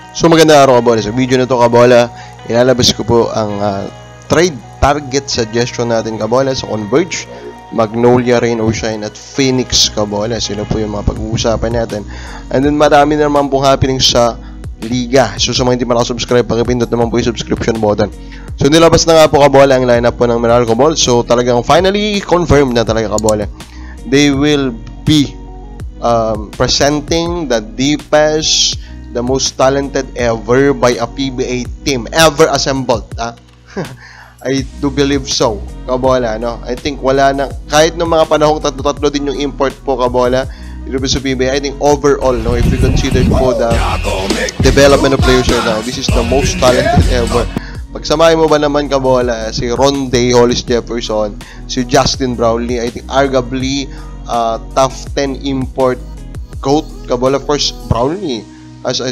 So magandang araw kabola. Sa video na to kabola, ilalabas ko po ang trade target suggestion natin kabola sa Converge, Magnolia, Rain or Shine at Phoenix kabola. Sila po yung mga pag-uusapan natin. And then marami na naman pong happening sa Liga. So sa mga hindi pa nakasubscribe, pakipindot naman po yung subscription button. So nilabas na nga po kabola ang lineup po ng Meralco Ball. So talagang finally confirmed na talaga kabola. They will be presenting the deepest, the most talented ever by a PBA team ever assembled. I do believe so, kabola, no? I think wala na, kahit ng mga panahong tatlo-tatlo din yung import po, kabola, dito sa PBA, I think overall, no, if you consider po the development of players right now, this is the most talented ever. Pagsamahin mo ba naman, kabola, si Ronde, Hollis Jefferson, si Justin Brownlee, I think arguably top 10 import GOAT, kabola. Of course, Brownlee as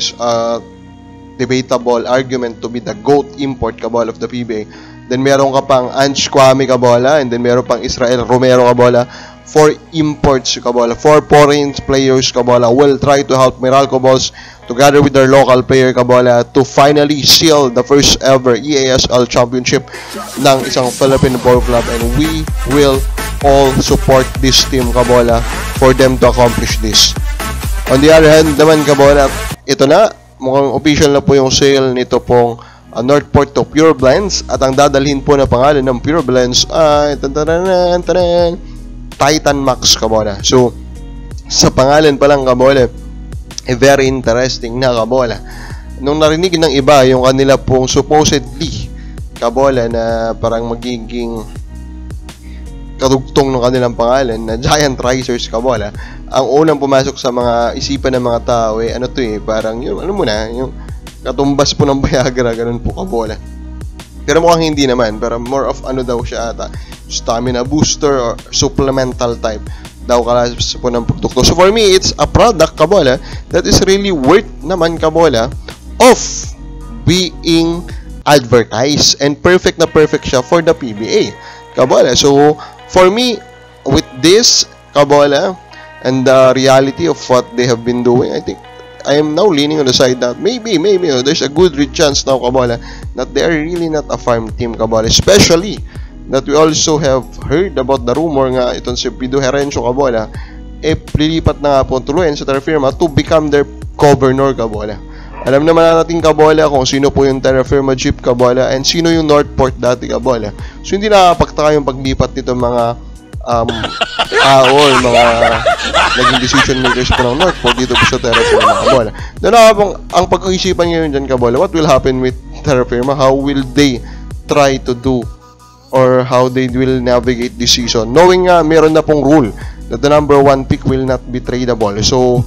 debatable argument to be the GOAT import kabola of the PBA. Then meron ka pang Ange Kwame kabola, and then meron pang Israel Romero kabola. 4 imports kabola, 4 foreign players kabola will try to help Meralco Balls together with their local player kabola to finally seal the first ever EASL championship ng isang Philippine ball club, and we will all support this team kabola for them to accomplish this. On the other hand naman kabola, ito na, mukhang official na po yung sale nito pong Northport to Pure Blends, at ang dadalhin po na pangalan ng Pure Blends ay Titan Max kabola. So sa pangalan pa lang kabola, very interesting na kabola. Nung narinig ng iba yung kanila pong supposedly kabola na parang magiging kadugtong ng kanilang pangalan na Giant Risers kabola, ang unang pumasok sa mga isipan ng mga tao ano to parang yung ano mo na, yung katumbas po ng Viagra, ganun po kabola. Pero mukhang hindi naman, pero more of ano daw siya ata, stamina booster or supplemental type daw kalas po ng produkto. So for me, it's a product kabola that is really worth naman kabola of being advertised, and perfect na perfect siya for the PBA kabola. So for me, with this kabola and the reality of what they have been doing, I think I am now leaning on the side that maybe there's a good chance now kabola that they are really not a farm team kabola, especially that we also have heard about the rumor nga itong si Pido Herencio kabola lilipat na nga po tuluyan sa Terra Firma to become their governor kabola. Alam naman natin kabola kung sino po yung Terra Firma chief kabola and sino yung Northport dati kabola. So hindi nakakapagtaka yung paglipat nito mga or mga naging decision makers po ng Northport dito po sa Terra Firma kabola. Ang pag-iisipan ngayon dyan kabola, what will happen with Terra Firma? How will they try to do or how they will navigate this season, knowing nga meron na pong rule that the number 1 pick will not be tradable? So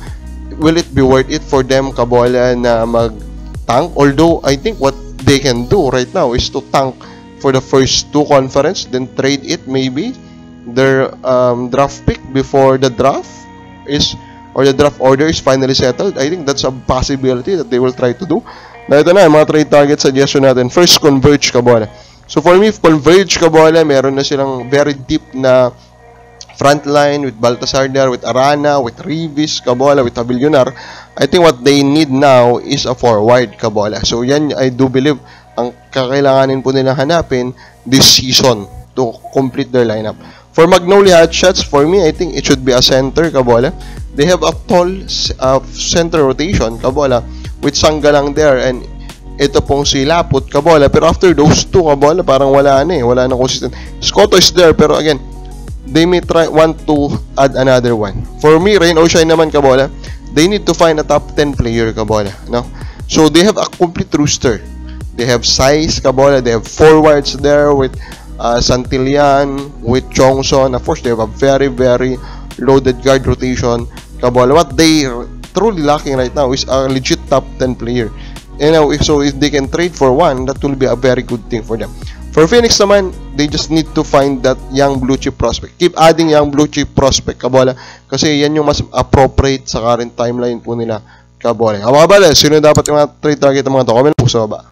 will it be worth it for them kabola na mag-tank? Although I think what they can do right now is to tank for the first 2 conference, then trade it maybe their draft pick before the draft is, or the draft order is finally settled. I think that's a possibility that they will try to do. Na ito na, mga trade target suggestion natin. First, Converge kabola. So for me, Converge kabola, meron na silang very deep na frontline with Baltasar there, with Arana, with Revis kabola, with Avillonar. I think what they need now is a forward kabola. So yan, I do believe ang kakailanganin po nilang hanapin this season to complete their lineup. For Magnolia Hotshots, for me, I think it should be a center kabola. They have a tall center rotation kabola with Sanggalang there, and ito pong si Laput kabola. Pero after those 2 kabola, parang wala na consistent. Scotto is there, pero again, they may want to add another one. For me, Rain or Shine naman kabola, they need to find a top 10 player kabola, no? So they have a complete roster. They have size kabola, they have forwards there with Santillan, with Chongson. Of course, they have a very, very loaded guard rotation kabola. What they truly lacking right now is a legit top 10 player. You know, so if they can trade for one, that will be a very good thing for them. For Phoenix naman, they just need to find that young blue chip prospect. Keep adding young blue chip prospect kabola, kasi yan yung mas appropriate sa current timeline po nila kabola. Mga bala, sino dapat yung mga trade target ng mga to? Comment po sa baba.